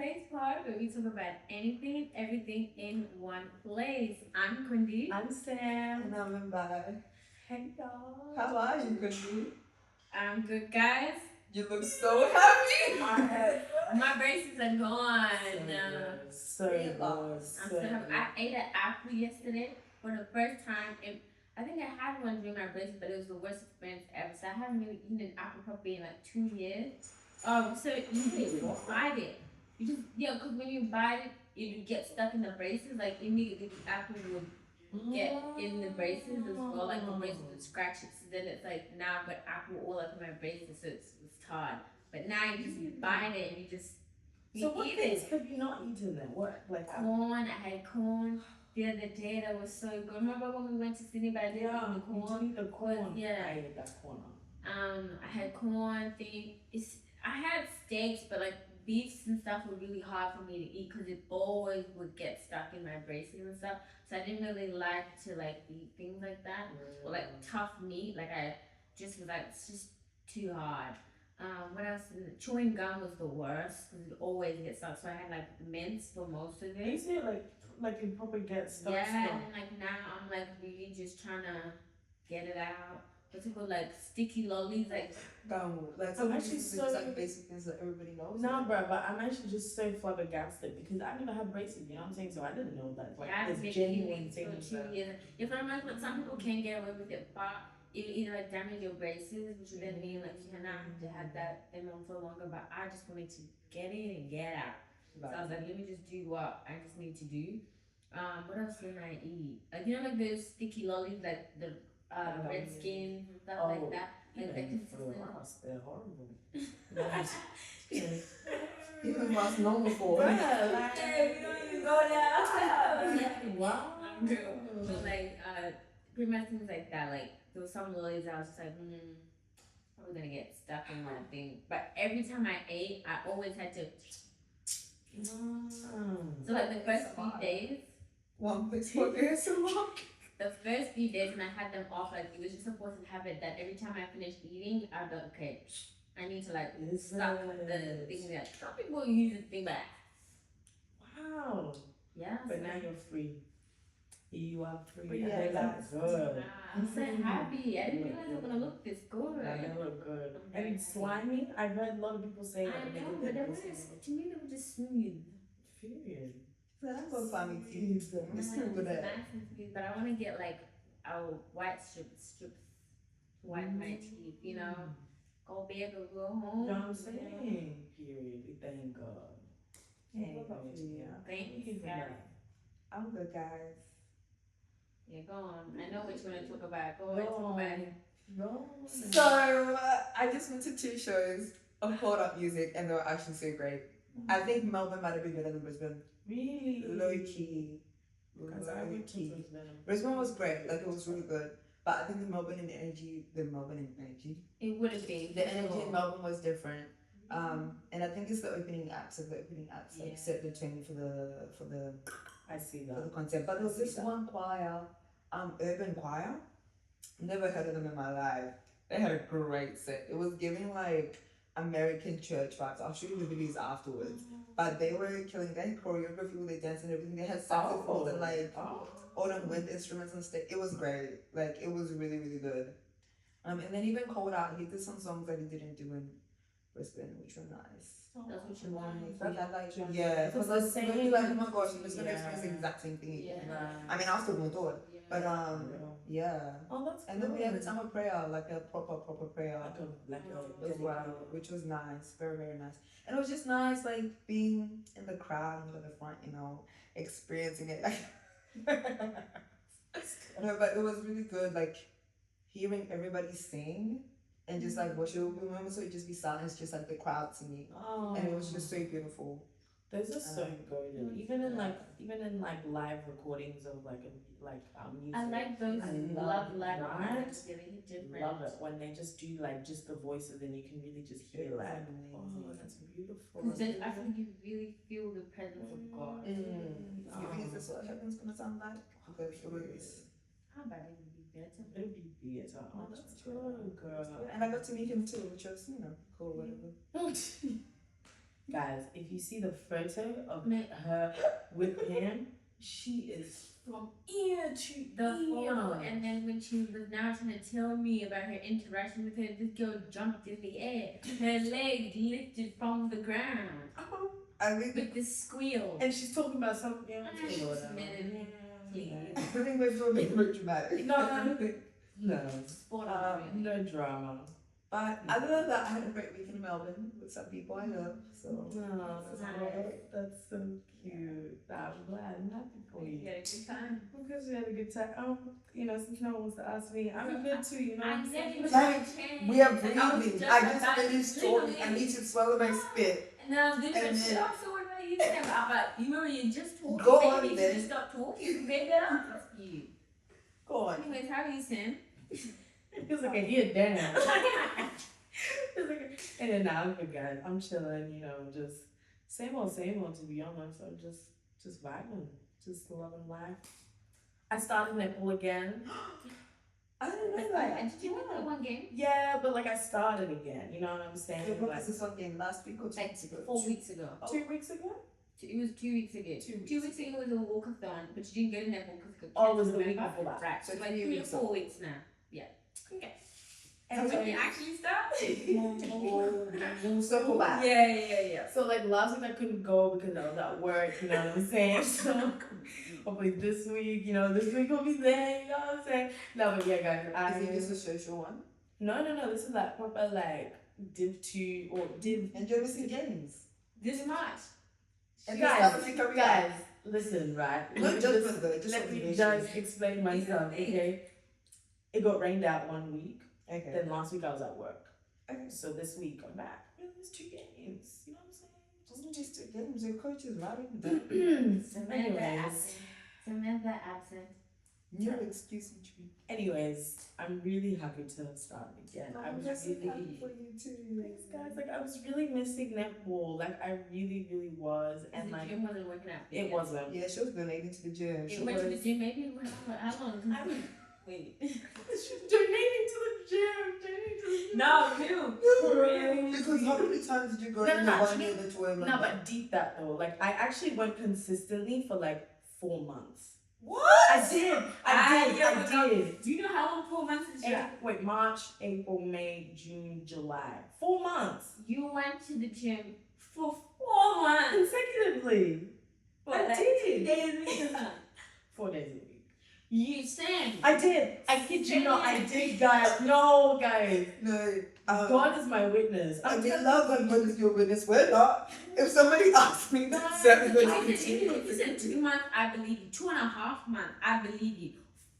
today's part where we talk about anything, everything in one place. I'm Kundi. I'm Sam. And I'm back. Hey y'all. How are you, Kundi? I'm good, guys. You look so happy. My braces are gone. So Really good. I'm still happy. I ate an apple yesterday for the first time. And I think I had one during my braces, but it was the worst experience ever. So I haven't really eaten an apple probably in like 2 years. So you bite it. You just because when you bite it, you get stuck in the braces. Like immediately the apple would get in the braces as well. Like the braces would scratch it. So then it's like now I've got apple all up in my braces, so it's hard. But now you just bite it and you just So what eat things it. have you not eaten then? What like Corn. I had corn the other day. That was so good. Remember when we went to Sydney? But I didn't eat the you corn. did eat the corn. Yeah. I ate that corn. I had corn thing. I had steaks, but like beefs and stuff were really hard for me to eat because it always would get stuck in my braces and stuff. So I didn't really like to like eat things like that or like tough meat. Like I just was like it's just too hard. What else? Chewing gum was the worst because it always gets stuck. So I had like mints for most of it. Is it like it probably gets stuck? Yeah, still? and like now I'm like really just trying to get it out. What's it called? Like sticky lollies, like Like I'm some actually things, so- like basic things that everybody knows. No, bro, but I'm actually just so flabbergasted because I never had braces, you know what I'm saying? So I didn't know that. Like, yeah, I've there's been genuine eating for things 2 years. If I'm like, some people can get away with it, but you either like damage your braces, which would then mean like you cannot have to have that in them for longer. But I just wanted to get in and get out. So I was like, let me just do what I just need to do. What else did I eat? Like like those sticky lollies, like the red skins and stuff like that. Like the consistent. They're horrible. Even was known before. Bruh, like, Hey, we don't even go there. wow. But like pretty much things like that. Like there was some lollies I was just like, probably gonna get stuck in my thing. But every time I ate, I always had to. So like the first few days. One place for ASMR. The first few days when I had them off, like it was just supposed to have it that every time I finished eating, I'd be like, okay, I need to like stop the thing that some people use this thing, but Wow. yeah. But now you're free. You are free. But yeah, They that's look good. I'm so happy. I didn't realize it was gonna look this good. Yeah, they look good. I'm And very it's happy. slimy. I've heard a lot of people say I that they know, look but they good. were to me they were just smooth. Period. So that's what family teeth. It's still good at. Nice and smooth, but I want to get like white strips, white my teeth. Go big or go home. You know what I'm saying? Period. We thank God. Hey, Thank you, guys. I'm good, guys. Yeah, go on. I know what you're gonna talk about. Go on, talk about it. No. So I just went to 2 shows of hold up music, and they were actually so great. I think Melbourne might have been better than Brisbane. Really? Low key. Because I Low went to key. Brisbane. Brisbane was great. Like it was really good. But I think the Melbourne energy. It would have been. The energy in Melbourne was different. And I think it's the opening acts of the opening acts like Yeah. set the tone for the I see for the that. concept. But there was this one choir, urban choir. Never heard of them in my life. They had a great set. It was giving like American church vibes. I'll show you the videos afterwards. But they were killing. They had choreography with their dance and everything. They had saxophones and like autumn wind instruments and stuff. It was great. Like it was really really good. And then even Cold Out, he did some songs that he didn't do in Brisbane, which were nice. That's what you want. We had like That's yeah, it's because the it's same- really like oh my gosh, I'm just gonna Yeah. experience the exact same thing. Yeah. I mean, I still gonna do it, but yeah. Oh, that's And then we had a good. time of prayer, like a proper prayer Like a as well, which was nice, very very nice. And it was just nice, like being in the crowd, at the front, experiencing it. No, but it was really good, like hearing everybody sing and just like worship. Remember, so it just be silence, just like the crowd singing, Oh. and it was just so beautiful. Those are so good. And even in like live recordings of music. I like those. I Love live. right? It's really different. Love it when they just do like just the voices and you can really just hear like, oh, that's beautiful. Because then I think you really feel the presence of God. You think this is what heaven's gonna sound like? Because it was. How about it would be better? It'll be theater. Oh, that's good, girl. And I got to meet him too, which was, cool, whatever. Guys, if you see the photo of Man. her with him, she is from ear to The ear. photo, and then when she was now trying to tell me about her interaction with her, this girl jumped in the air, her leg lifted from the ground I mean, with this squeal. And she's talking about something else. Just or a whatever. minute, please. I think we're doing it very dramatic. No, Sport on no drama. But other than that, I had a great week in Melbourne with some people I love. So No, that's, Nice. that's so cute. I'm glad. I'm happy for You you. had a good time. Because we had a good time. Since no one wants to ask me, I'm good too. You know. I what I'm never saying? Like, we are I was breathing. just I just about to finished sleep. talking. I need to swallow my spit. No, this And is then- so what about you said about you remember you just talking. Go maybe on, you then. just stop talking. Maybe I'll ask you. Go on. Anyways, how are you, Sam? It's like a year down. And then now I'm good, guys. I'm chilling. Just same old, to be honest. I'm just vibing, just loving life. I started netball again. I didn't know that. Did you win the one game? Yeah, but like I started again. You know what I'm saying? So what Like, was this one game last week or 2 Like weeks ago? 4 weeks ago. 2 weeks ago. It was 2 weeks ago. 2 weeks ago was a walkathon, but you didn't get a netball because it got Oh, it was the cancelled, week remember? before that. Right. So So like 3 3 or weeks 4 weeks now. Yeah. Okay. So when you actually start? We'll circle back. Yeah. So like last week I couldn't go because I was at work, you know what I'm saying? So hopefully this week will be there, you know what I'm saying? No, but yeah guys, Is it just a social one? No, this is like proper like Div 2 or Div. And you're missing games. This March. And Guys, this career. Guys, listen, right? No Let me judgment though, just let me observation. just explain myself, okay? It got rained out 1 week, Okay. then last week I was at work. Okay. So this week I'm back. There's 2 games, you know what Doesn't just two games, your coach is right. I'm saying? Samantha Anyways. absent. Samantha absent. No excuse me, Tree. Anyways, I'm really happy to start again. I was just happy really for you too. thanks guys. Like I was really missing netball. Like I really was, and And the like gym wasn't working out. it wasn't. Yeah, she was donating to the gym. It She went to the was. gym maybe how long? Wait. She's donating to the gym. Donating to the gym. No, who? Because how many times did you go No, in no, the no, one year that you were No, but deep that though. Like I actually went consistently for like 4 months. What? I did. I did. Do you know how long 4 months is? Yeah. Wait, March, April, May, June, July. 4 months You went to the gym for 4 months. consecutively. For I like did. 2 days a week. 4 days a week. You sang. I did. I kid you not. I did, guys. No, guys. No. God is my witness. I I'm mean, telling love God because you're a witness. We're not. If somebody asked me No, that, Sam is going to If you said 2 months, I believe you. 2.5 months, I believe you.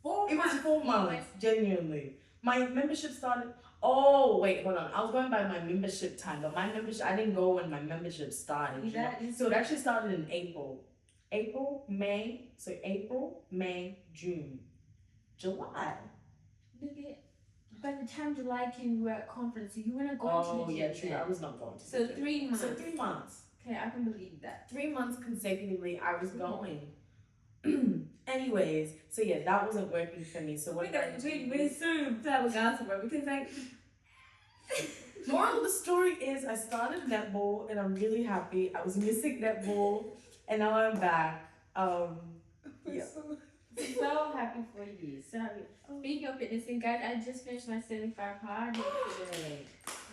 4 It was months. 4 months, genuinely. My membership started. Oh wait, hold on. I was going by my membership time, but my membership I didn't go when my membership started. You know? That is So it actually started in April, May. So April, May, June, July. Look at. By the time July came, we were at conference, so you weren't going Oh to the yeah, gym true. then. I was not going to. So the gym. 3 months. So 3 months. Okay, I can believe that. 3 months consecutively, I was going. Anyways, so yeah, that wasn't working for me. So what? We're so flabbergasted, bro, because like. Moral of the story is I started netball and I'm really happy. I was missing netball and now I'm back. Yeah. So happy for you. So happy. Speaking of fitness, and guys, I just finished my 75 hard today.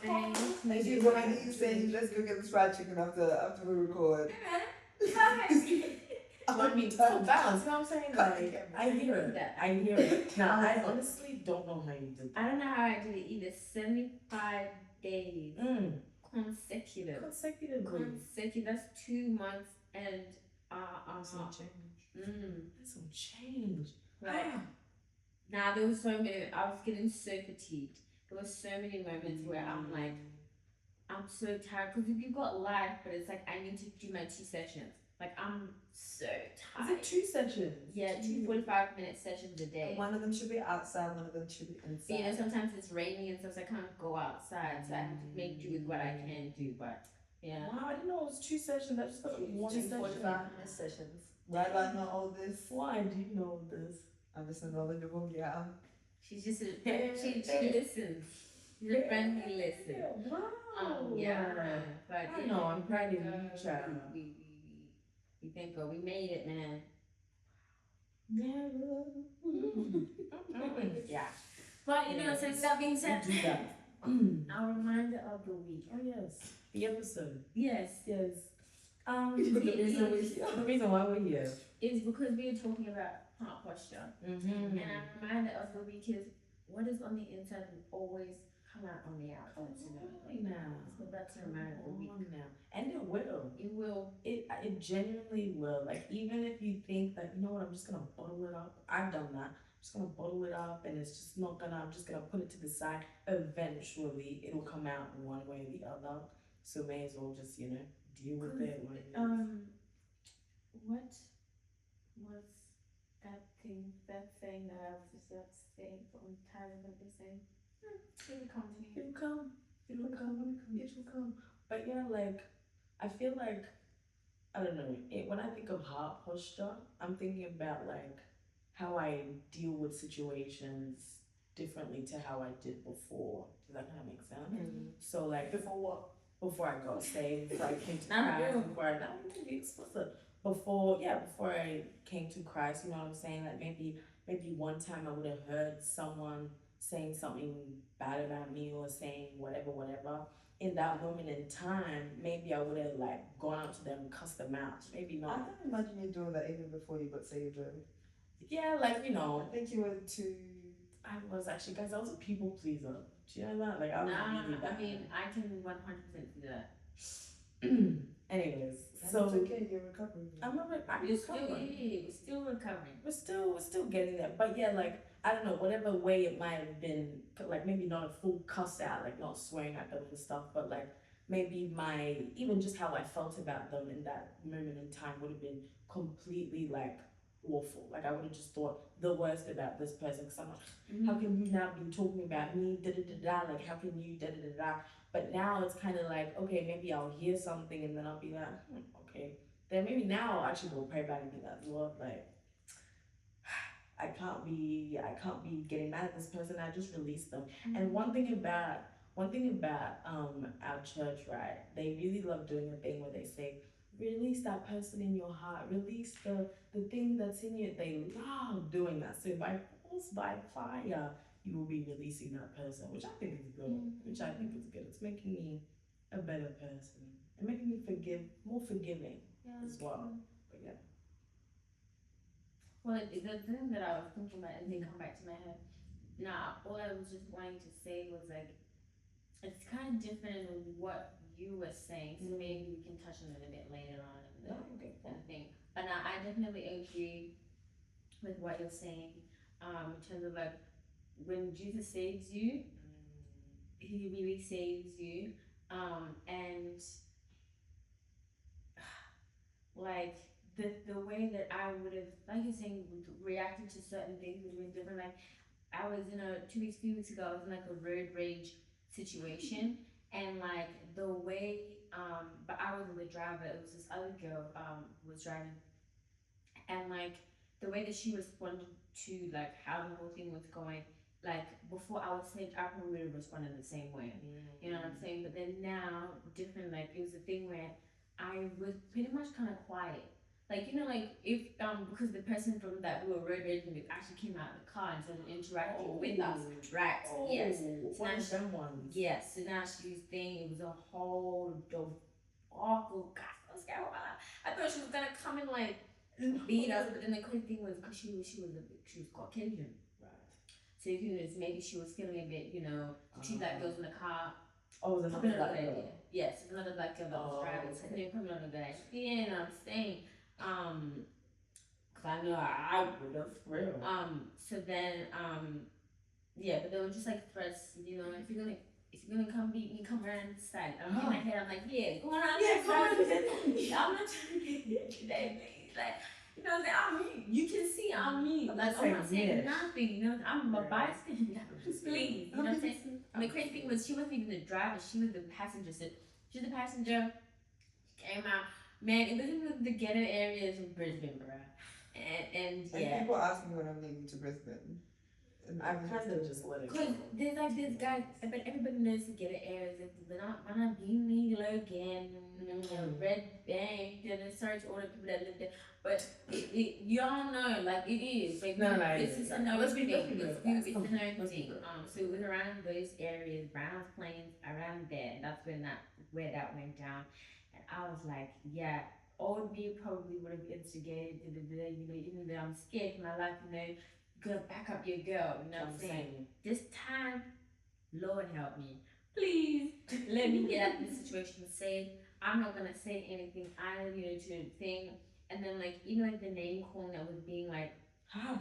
Thanks. And she's already saying, let's go get this fried chicken after we record. I mean, it's so balanced. You know what I'm saying? Like, I hear it. I hear it. Now, I honestly don't know how you did I don't know how I did it either. 75 days that. consecutive. Consecutively. That's 2 months and That's not change. That's some change. Like, now there was so many. I was getting so fatigued. There was so many moments where I'm like, I'm so tired because you've got life, but it's like I need to do my 2 sessions. Like I'm so Is tired. it 2 sessions? Yeah, 2 45-minute sessions a day. One of them should be outside, one of them should be inside. But, you know, sometimes it's raining and stuff, so I can't go outside, so I have to make do with what I can do. But yeah, Wow, I didn't know it was 2 sessions. I just thought it was 1 Two session. 45-minute sessions. Why do I know all this? Why do you know this? I'm just a knowledgeable gal. she's just she listens. She's a friend who listens. Wow. Yeah, but I know, I'm proud of you, child. we thank God we made it, man. Never. Yeah. But you know, since that being said, Do that. our reminder of the week. Oh yes, the episode. Yes. Yes. It The reason why we're here. is because we are talking about heart posture. Mm-hmm. And our reminder of the week is what is on the inside will always come out on the outside. So that's a reminder of the week. Now. And it will. It will. It genuinely will. Like even if you think that you know what, I'm just gonna bottle it up. I've done that. I'm just gonna bottle it up, and it's just not gonna. I'm just gonna put it to the side. Eventually, it'll come out one way or the other. So may as well just deal with it. When it is. What was that thing that I was just saying I'm tired of this saying? It will come to me. It'll come. It'll come. It will come. But yeah, like I feel like I don't know. When I think of heart posture, I'm thinking about like how I deal with situations differently to how I did before. Does that kind of make sense? Mm-hmm. So like Before what? before I got saved, before I came to Not Christ, you. before I not to be explicit. Before I came to Christ, you know what I'm saying? Like maybe one time I would have heard someone saying something bad about me or saying whatever. In that moment in time, maybe I would have like gone up to them and cussed them out. Maybe I not. can imagine you doing that even before you got saved, though. Yeah, like I think you were too. I was actually, guys, I was a people pleaser. Do you know that? Like I was really bad. I mean, I can 100% do that. Anyways, And so it's okay, you're recovering. I'm We're still, recovering. we're still recovering. We're still getting there. But yeah, like I don't know, whatever way it might have been, like maybe not a full cuss out, like not swearing at them and stuff, but like maybe even just how I felt about them in that moment in time would have been completely like awful. Like I would have just thought the worst about this person because I'm like, how can you now be talking about me? Da da da da. Like how can you da da da da? But now it's kind of like, okay, maybe I'll hear something and then I'll be like, okay. Then maybe now I'll actually go pray back and be like, Lord, like, I can't be getting mad at this person. I just released them. And one thing about our church, right? They really love doing a thing where they say, release that person in your heart. Release the thing that's in you. They love doing that. So by force, by fire, you will be releasing that person, which I think is good. It's making me a better person and making me more forgiving as well. But yeah. Well, the thing that I was thinking about and didn't come back to my head. Now, all I was just wanting to say was like, it's kind of different than what you were saying, so maybe we can touch on it a bit later on in the thing. But now I definitely agree with what you're saying, in terms of like when Jesus saves you, he really saves you, and like the way that I would have, like you're saying, reacted to certain things would have been different. Like I was in a few weeks ago, I was in like a road rage situation, and like the way, but I wasn't the driver. It was this other girl who was driving, and like the way that she responded to like how the whole thing was going. Like before I was saved, I probably would have responded the same way. You know what I'm saying? But then now, different. Like it was a thing where I was pretty much kind of quiet. Like like if because the person from that we were road raging with actually came out of the car and started interacting with us, right? Yes. So now yes. So now she was saying it was a whole awful. God, I was scared about that. I thought she was gonna come and like beat us, but then the crazy thing was because she was Caucasian. So maybe she was feeling a bit, she that goes in the car. Oh, there's another black girl. Yes, another black girl that was driving. So they put me on the back. Yeah, and I'm saying, cause I know I would have. Real. So then, yeah, but they were just like threats, if you're gonna come beat me, come around this side. In my head, I'm like, yeah, go around this side. I'm not trying to get hit today, like. I'm me. You can see I'm me. Like, I'm not saying nothing. I'm a bystander. Please. You know what I'm saying? And the crazy thing was, she wasn't even the driver. She was the passenger. So she's the passenger. Came out. Man, it was in the ghetto areas of Brisbane, bro. And yeah. And people ask me when I'm leaving to Brisbane. I kind of just let it Cause go. there's like this guy, but everybody knows to get it airs. They're not wanna be me again. Red bang, then search all the people that live there. But y'all know, like it is. Like No, this is a known let's be thing. real, It's guys. it's Come a on, known let's be thing. real. So it was around those areas, Browns Plains, around there. That's where that went down. And I was like, yeah, old me probably would have instigated, even though I'm scared for my life, gonna back up your girl, you know what I'm saying? This time, Lord help me. Please let me get out of this situation safe. I'm not gonna say anything either, to the thing. And then like like the name calling that was being like How?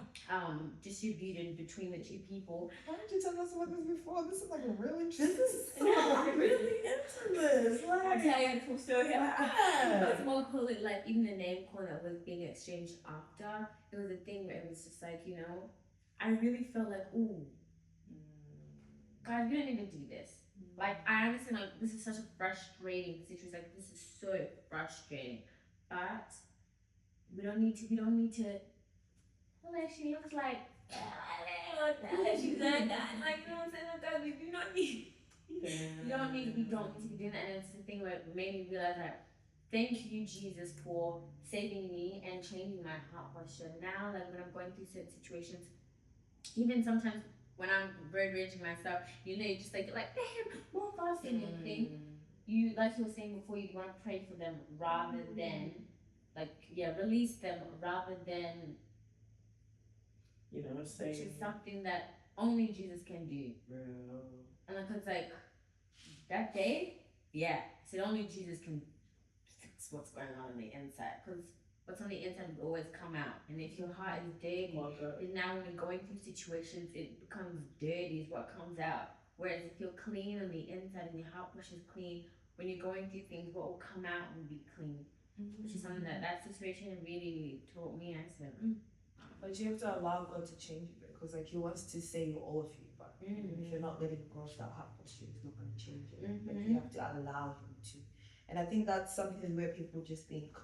distributed between the two people. Why didn't you tell us about this before? This is like a really This is so I'm really into this. I Like, tell you the full story. yeah. It's more cool, like even the name calling that was being exchanged after. It was a thing where it was just like, I really felt like, ooh, God, you don't even do this. Like I understand, like this is such a frustrating situation. Like this is so frustrating, but we don't need to. Well, she looks like. She's like that. Like you know what I'm saying? Like God, we do not need. We don't need to be doing that. And it's the thing where it made me realize that. Thank you, Jesus, for saving me and changing my heart posture. Now, like when I'm going through certain situations, even sometimes when I'm very raging myself, you just like damn, more fast than anything. You like you were saying before, you want to pray for them rather than release them rather than Saying which is something that only Jesus can do. And like it's like that day, so only Jesus can fix what's going on the inside. Because what's on the inside will always come out. And if your heart is dirty, then now when you're going through situations, it becomes dirty is what comes out. Whereas if you're clean on the inside and your heart push is clean, when you're going through things, what will come out will be clean. Which is something that situation really taught me. I said, But you have to allow God to change you because like He wants to save all of you, but if you're not letting go of that heart posture, He's not going to change it. Like you have to allow Him to. And I think that's something where people just think,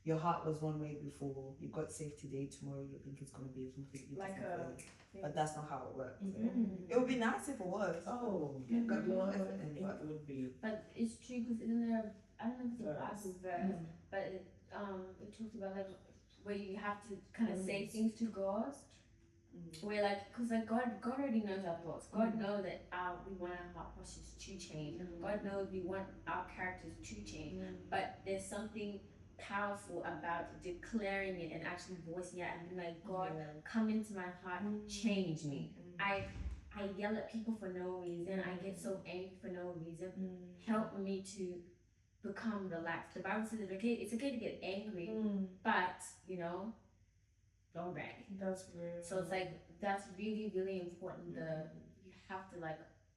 your heart was one way before, you got saved today, tomorrow you think it's going to be a completely different way. But that's not how it works. It would be nice if it was. Oh, God knows. it would be. but it's true because isn't there? I don't know if it's a Bible verse, but it talks about like where you have to kind of say things to God. Where because God already knows our thoughts. God knows that we want our heart postures to change. God knows we want our characters to change. But there's something powerful about declaring it and actually voicing it and being like, God, come into my heart, change me. I yell at people for no reason. I get so angry for no reason. Help me to become relaxed. The Bible says it's okay to get angry, but don't rag. That's real. So it's like that's really, really important. You have to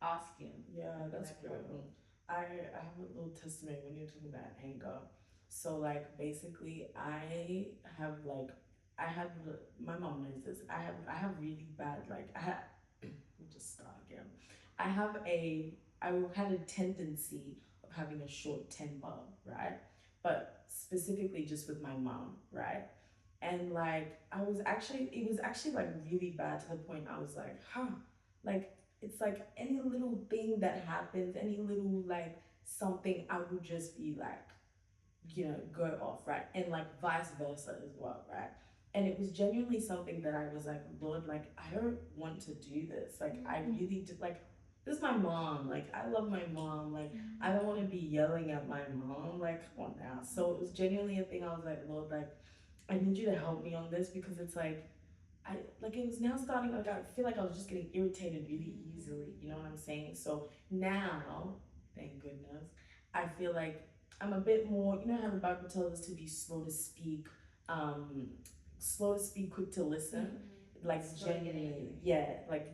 ask Him. Yeah, that's real. I have a little testimony when you're talking about anger. So basically I have my mom knows this. I have really bad let me just start again. I had a tendency of having a short temper, right? But specifically just with my mom, right? And it was actually really bad to the point I was it's any little thing that happens, any little something, I would just be go off, right? And vice versa as well, right? And it was genuinely something that I was Lord, I don't want to do this. I really did this is my mom. I love my mom. I don't want to be yelling at my mom. Come on now. So it was genuinely a thing. I was Lord, I need you to help me on this because it's it was now starting, I feel I was just getting irritated really easily, you know what I'm saying? So now, thank goodness, I feel I'm a bit more, how the Bible tells us to be slow to speak, quick to listen.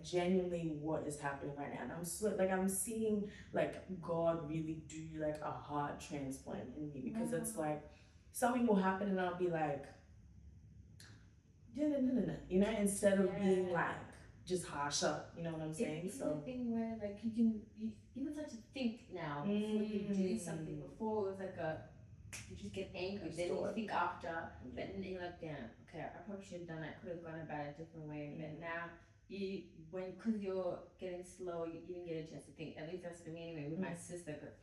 Genuinely what is happening right now. And I'm seeing God really do a heart transplant in me because it's something will happen and I'll be instead of being just harsh up, you know what I'm saying? It's a thing where you even start to think now before you do something. Before it was you just get angry, then you think after, but then you're damn, okay, I probably should have done that, could have gone about it a different way. But now you when because you're getting slow, you didn't get a chance to think. At least that's for me anyway. With my sister, 'cause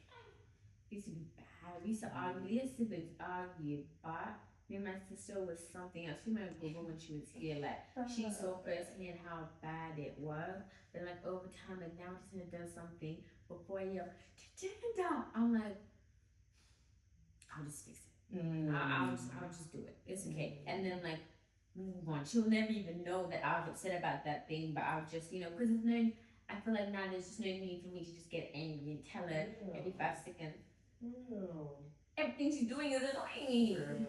we used to be bad. We used to argue. We as siblings argue, but me and my sister was something else. She might Google when she was here, like she saw firsthand how bad it was. Then like over time, like now she's gonna do something before you turn it down. I'm like, I'll just fix it. I'll just do it. It's okay. And then like move on. She'll never even know that I was upset about that thing, but I'll just because there's no. I feel like now there's just no need for me to just get angry and tell her every 5 seconds. Everything she's doing is annoying.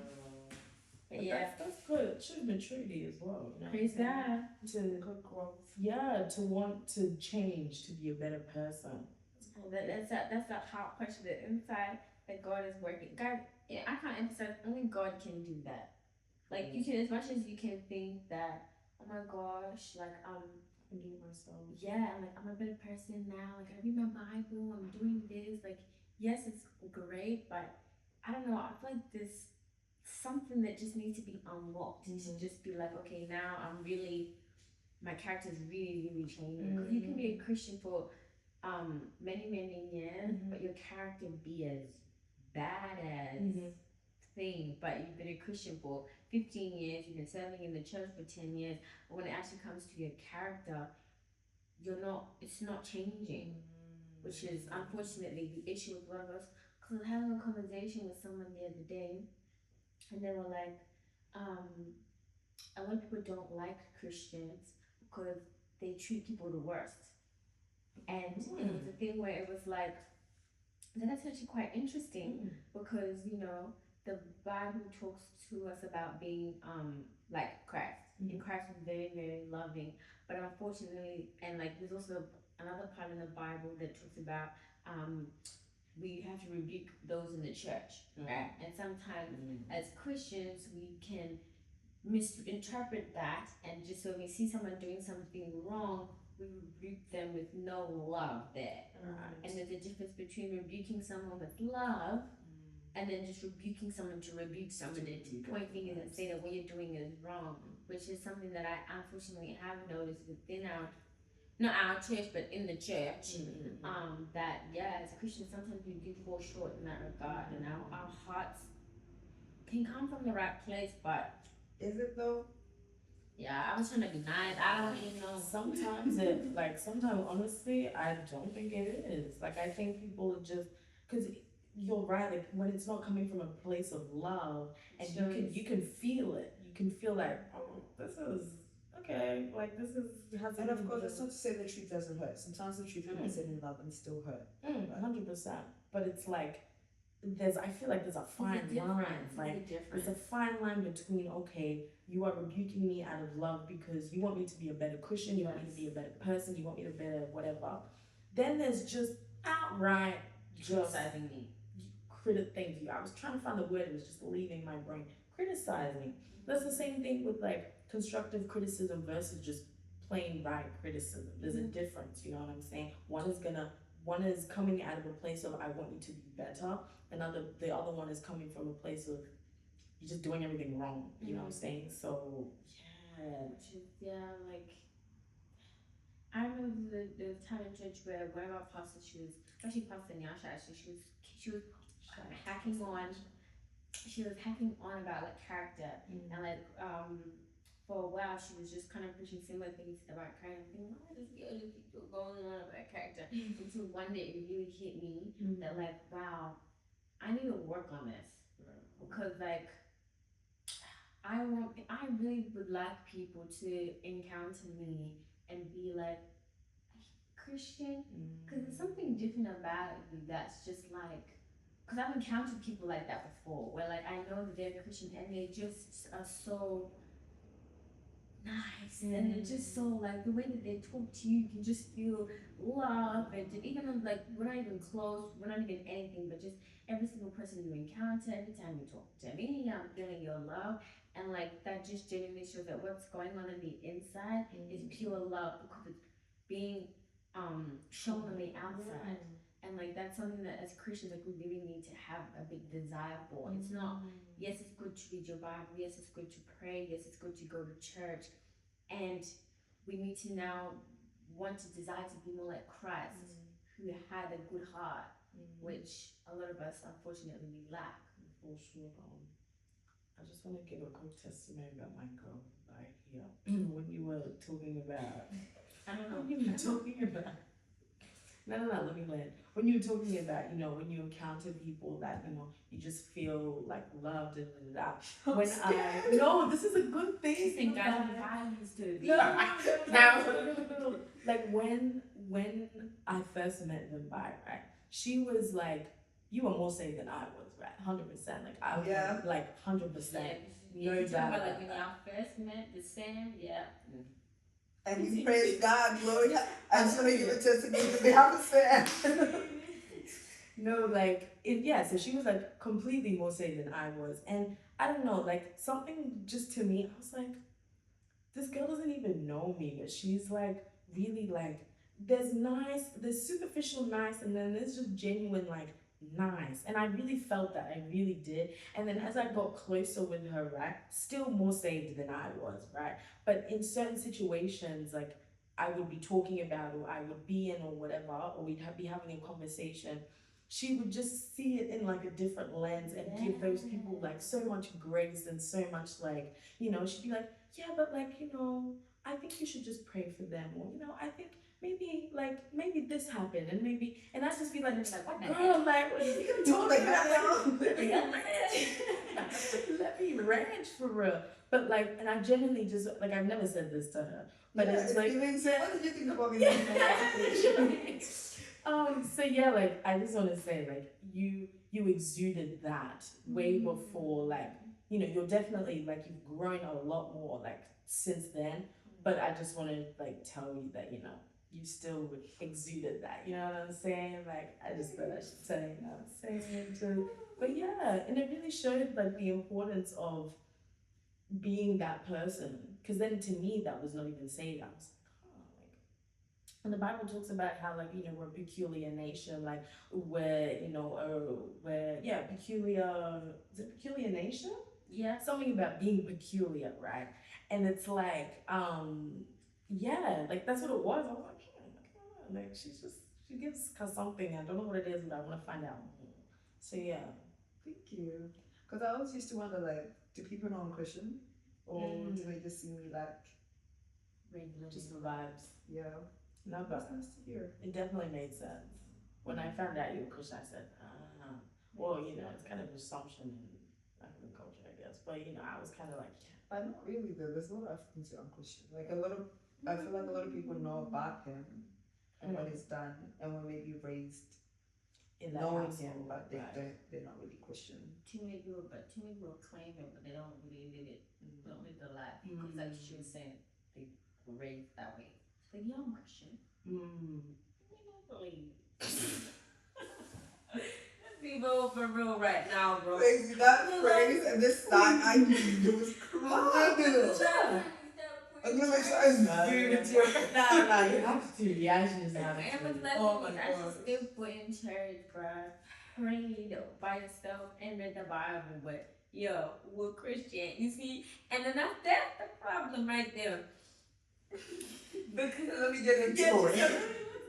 But yeah, that's good. It shows maturity as well. You know? praise God. To Good growth. yeah, to want to change, to be a better person. That's a hard question. The inside that God is working. God, yeah, I can't emphasize. Only God can do that. Like you can, as much as you can think that. Oh my gosh, like I can do it myself. yeah, like I'm a better person now. Like I read my Bible. I'm doing this. Like yes, it's great, but I don't know. I feel like there's something that just needs to be unlocked. You should just be like, okay, now I'm really, my character's really changing. Because you can be a Christian for many years, but your character be as bad as thing. But you've been a Christian for 15 years. You've been serving in the church for 10 years. But when it actually comes to your character, you're not. It's not changing, which is unfortunately the issue with a lot of us. Because I was having a conversation with someone the other day, and they were like, a lot of people don't like Christians because they treat people the worst. And it was a thing where it was like, that's actually quite interesting because, the Bible talks to us about being like Christ. And Christ was very loving. But unfortunately, and like there's also another part in the Bible that talks about we have to rebuke those in the church, right? And sometimes as Christians we can misinterpret that, and just so we see someone doing something wrong, we rebuke them with no love there. And there's a difference between rebuking someone with love and then just rebuking someone to rebuke someone and to point fingers and say that what you're doing is wrong, which is something that I unfortunately have noticed within not our church, but in the church, that as Christians sometimes we do fall short in that regard, and our hearts can come from the right place, but is it though? Yeah, I was trying to be nice. I don't even know. Sometimes honestly, I don't think it is. Like I think people are just, cause you're right. Like when it's not coming from a place of love, and you can feel it. You can feel like, oh, this is okay. Like this is. And of course, it's not to say the truth doesn't hurt. Sometimes the truth can be said in love and still hurt. 100%. But it's like I feel like there's a fine line. Like there's a fine line between, okay, you are rebuking me out of love because you want me to be a better Christian, you want me to be a better person, you want me to be better whatever. Then there's just outright criticizing me. Thank you. I was trying to find the word, it was just leaving my brain. Criticizing. That's the same thing with like constructive criticism versus just plain right criticism. There's a difference, you know what I'm saying? One is coming out of a place of I want you to be better, and the other one is coming from a place of you're just doing everything wrong. You know what I'm saying? So like I remember the time in church where one of our pastors, she was Pastor Nyasha, actually she was hacking on about like character and like for a while she was just kind of pushing similar things about character. Thinking, why does the other people going on about character? Until one day it really hit me that like, wow, I need to work on this because like I really would like people to encounter me and be like Christian, because there's something different about you that's just like, because I've encountered people like that before where like I know that they're Christian and they just are so nice and they're just so like the way that they talk to you, you can just feel love, and even though like we're not even close, we're not even anything, but just every single person you encounter, every time you talk to me, I'm feeling your love, and like that just genuinely shows that what's going on the inside is pure love because it's being shown on the outside. And like that's something that as Christians like we really need to have a big desire for. It's not, yes, it's good to read your Bible, yes, it's good to pray, yes, it's good to go to church and we need to now want to desire to be more like Christ, who had a good heart, which a lot of us unfortunately we lack. For sure. I just want to give a quick testimony about my girl right here. When you were talking about, I don't know. when you were talking about, no, let me land. When you were talking about, when you encounter people that, you just feel like loved and that. When no, this is a good thing. You think guys with values do. No. Like when I first met Mumbai, right? She was like, you were more saved than I was, right? 100%. Like I was like 100%. Yeah, No doubt. Like when y'all first met, the same, yeah. And you praise God, glory. I'm sure you were testimony to be opposite. No, so she was like completely more saved than I was. And I don't know, like something just to me, I was like, this girl doesn't even know me, but she's like really like, there's superficial nice, and then there's just genuine like nice. And I really felt that, I really did. And then as I got closer with her, right, still more saved than I was, right? But in certain situations, like I would be talking about, or I would be in, or whatever, or we'd be having a conversation, she would just see it in like a different lens and give those people like so much grace and so much like, she'd be like, yeah, but like, I think you should just pray for them, or I think maybe this happened, and I just be like, girl, like what are you talking about? Let me ranch for real. But like, and I genuinely just like, I've never said this to her, but it's like, what did you think about me? So yeah, like I just want to say, like you exuded that way before, like you're definitely like you've grown a lot more like since then. But I just want to like tell you that you still exuded that. You know what I'm saying? Like I just thought I should say, but yeah, and it really showed like the importance of being that person. Because then to me that was not even saved. I was and the Bible talks about how we're a peculiar nation, like we're peculiar. Is it peculiar nation? Yeah. Something about being peculiar, right? And it's like like that's what it was. I was like, she gives us something. I don't know what it is, but I want to find out. So yeah. Thank you. Because I always used to wonder, like, do people know I'm Christian, or do they just see me like regular, just the vibes? Yeah. No, but nice to hear. It definitely made sense. When I found out you were Christian, I said, well, it's kind of an assumption in African culture, I guess. But I was kind of like, I'm not really though. There's a lot of Africans who are Christian. Like I feel like a lot of people know about him and what he's done, and were maybe raised in that knowing household, him, but they're not really Christian. Too many people claim it, but they don't really live it. They don't live the life. Because like she was saying, they were raised that way. Like, yeah, I'm Christian. I don't believe. People for real right now, bro. Crazy, that phrase and this sign I used it was crazy. I'm gonna make sure I zoom into your Nah, you have to. You actually just have I to. was like, I just still put in church, bruh. Prayed by yourself and read the Bible, but yo, we're Christian, you see? And then that's the problem right there. Because let me get into it. Let's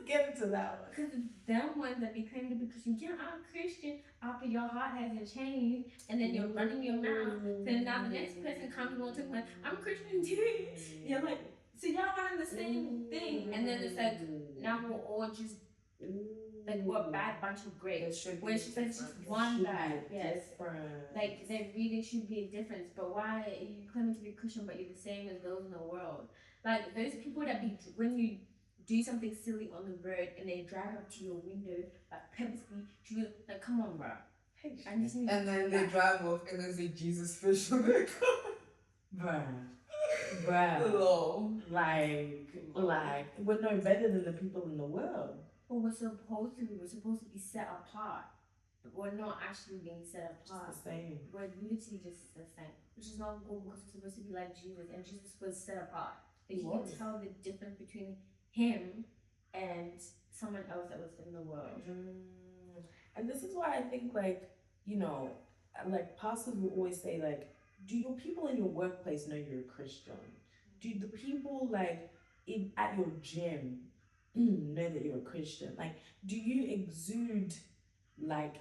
get into that one. Because them ones that be claiming to be Christian, yeah, I'm Christian, after your heart hasn't changed, and then you're running your mouth. Then now the next person comes and wants to like, I'm Christian too. You're like, so y'all running the same thing, and then it's like, now we're all just like we're a bad bunch of grapes. Where it's just one bad, yes. Like there really should be a difference. But why are you claiming to be Christian but you're the same as those in the world? Like those people that be when you do something silly on the road and they drive up to your window like purposely to you, like come on, bro. Hey, I just need and then they drive off and then say Jesus fish on their car. Bruh. Like we're no better than the people in the world. But we're supposed to be set apart. But we're not actually being set apart. Just the same. We're literally just the same. Which is not good because we're supposed to be like Jesus, and Jesus was set apart. But you can tell the difference between him and someone else that was in the world. And this is why I think like pastors will always say like, do your people in your workplace know you're a Christian? Do the people like at your gym know that you're a Christian? Like, do you exude like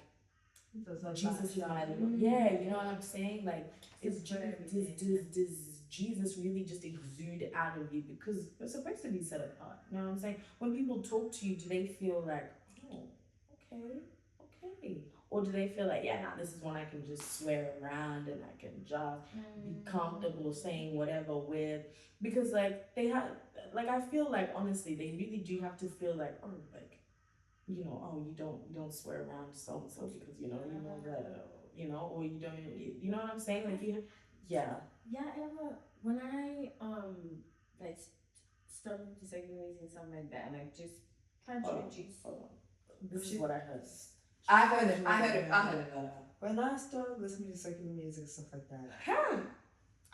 Jesus is my Lord? Yeah, you know what I'm saying? Like, is does Jesus really just exude out of you because you're supposed to be set apart? You know what I'm saying? When people talk to you, do they feel like, oh, okay, okay, or do they feel like, yeah, nah, this is one I can just swear around and I can just be comfortable saying whatever with? Because like they have, like I feel like honestly, they really do have to feel like, oh, like oh, you don't swear around so and so because you know that, or you don't, you know what I'm saying? Like yeah. Yeah, ever when I like started to say music and something like that, and I just kind of introduced. This is what I heard. I heard it. When I started listening to secular music and stuff like that,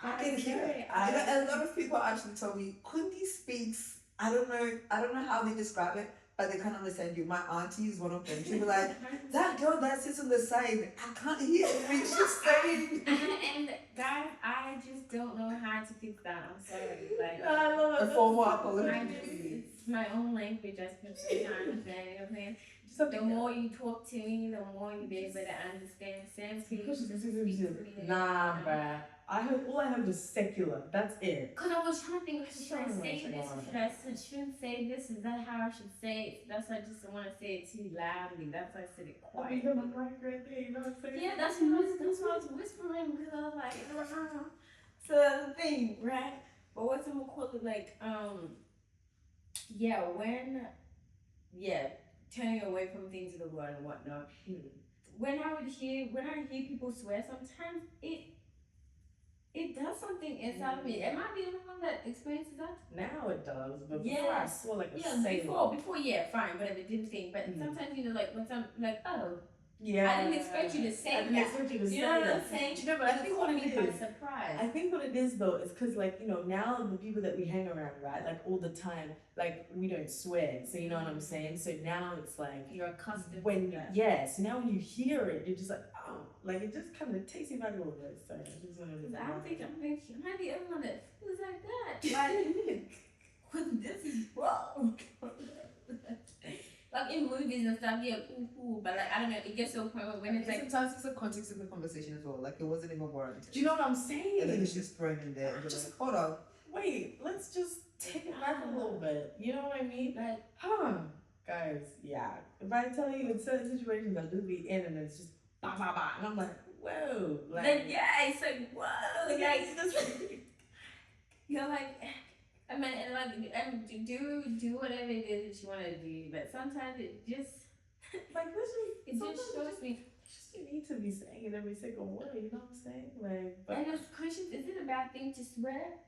I can hear it. A lot of people actually told me, Kundi speaks, I don't know how they describe it, but they can't understand you. My auntie is one of them. She'll be like, that girl that sits on the side, I can't hear what she's saying. And guys, I just don't know how to fix that. I'm sorry. Like, I love it. A formal apology. It's my own language. I can say I understand. You know what I'm saying? The more you talk to me, the more you be able to understand. Sam, nah, bruh. All I heard was secular. That's it. Cause I was trying to think, should I say this? Shouldn't say this? Is that how I should say it? That's why I just don't want to say it too loudly. That's why I said it quietly. You know right there. You know what I'm saying? Yeah, that's why I was whispering because I was like, So that's the thing, right? But what's I'm gonna call it like? Turning away from things of the world and whatnot. When I hear people swear, sometimes it does something inside of me. Am I the only one that experiences that? Now it does, but before I saw like a before, fine, whatever, didn't think. But sometimes like when some like, oh, yeah, I didn't expect you to say that. You know what I'm saying? You know, but I think what it is, surprise. I think what it is though is because like now the people that we hang around, right, like all the time, like we don't swear, so you know what I'm saying. So now it's like you're accustomed when to that. So now when you hear it, you're just like, oh, like it just kind of takes you back a little bit. So I just wanted to. I'm thinking, am I the only one that feels like that? Like, this is wrong. Like in movies and stuff, yeah, cool, but like I don't know, it gets to a point where when it's like sometimes it's a context of the conversation as well. Like it wasn't even warranted. Do you know what I'm saying? And then it's just thrown in there. Just like, hold on. Wait, let's just take it back a little bit. You know what I mean? Like, guys, yeah. If I tell you in certain situations I'll just be in and it's just bah bah bah, and I'm like, whoa, like yeah, it's like whoa, like you're like. I mean, and like, do whatever it is that you want to do, but sometimes it just like it just shows me. You need to be saying it every single word. You know what I'm saying? Like, but and as Christians, is it a bad thing to swear?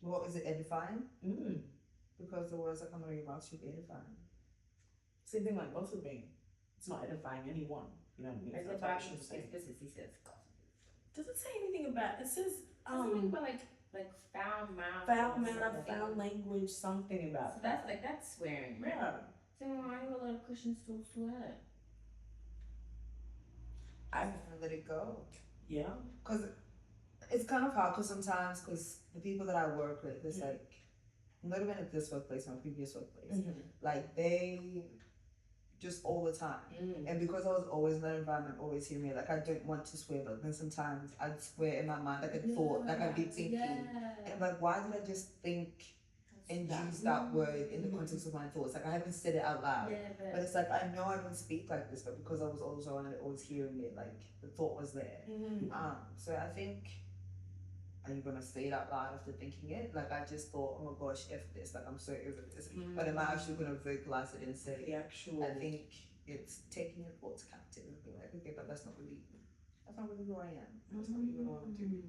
Well, is it edifying? Because the words that come out of your mouth should be edifying. Same thing like gossiping. It's not edifying anyone. You know what I mean? As the Bible explicitly says. Does it say anything about? It says something about like foul mouth, foul language, something about. So that's swearing, right? Yeah. So why do a lot of Christians still swear? I let it go. Yeah. Cause it's kind of hard. Cause sometimes, the people that I work with, it's like, not even at this workplace, my previous workplace, like they just all the time. And because I was always in that environment, always hearing it, like I don't want to swear, but then sometimes I'd swear in my mind, like a thought, like I'd be thinking, and like, why did I just think and use that word in the context of my thoughts? Like I haven't said it out loud, but it's like I know I don't speak like this, but because I was also around it, always hearing it, like the thought was there. So I think, are you gonna say it out loud after thinking it? Like I just thought, oh my gosh, F this, like I'm so over this. But am I actually gonna vocalize it and say the actual? I think it's taking your thoughts captive and being like, okay, but that's not really who I am. That's not really what I want to do.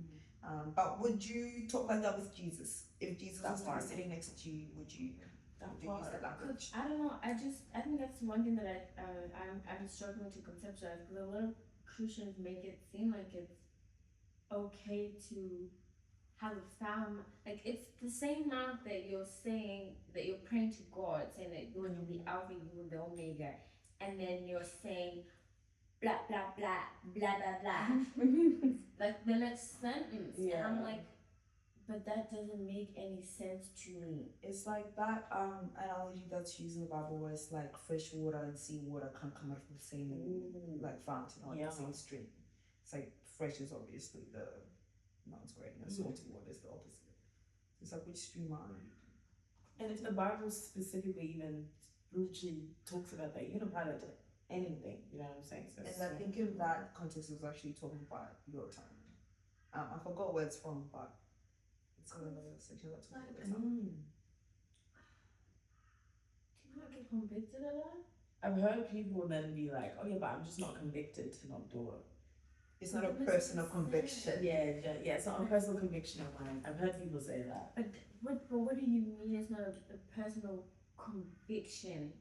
But would you talk like that with Jesus? If Jesus was sitting next to you, would you use that language? I don't know. I think that's one thing that I'm struggling to conceptualize, because a lot of Christians make it seem like it's okay to have a foul, like it's the same mouth that you're saying that you're praying to God, saying that you're the Alpha, you're the Omega, and then you're saying blah blah blah blah blah blah. Like the next sentence, and I'm like, But that doesn't make any sense to me. It's like that analogy that's used in the Bible where it's like fresh water and seawater can come out from the same like fountain or Yeah. the same stream. It's like fresh is obviously the Mount Spreading and salty water is the opposite. It's like which stream are you? And if the Bible specifically even literally talks about that, you can apply that to anything. You know what I'm saying? So And I think in that context, it was actually talking about your time. I forgot where it's from, but it's in another section that talks about your time. Do you not get convicted of that? I've heard people then be like, "Oh yeah, but I'm just not convicted to not do it." It's not a personal conviction. Yeah, it's not a personal conviction of mine. I've heard people say that. But what do you mean it's not a personal conviction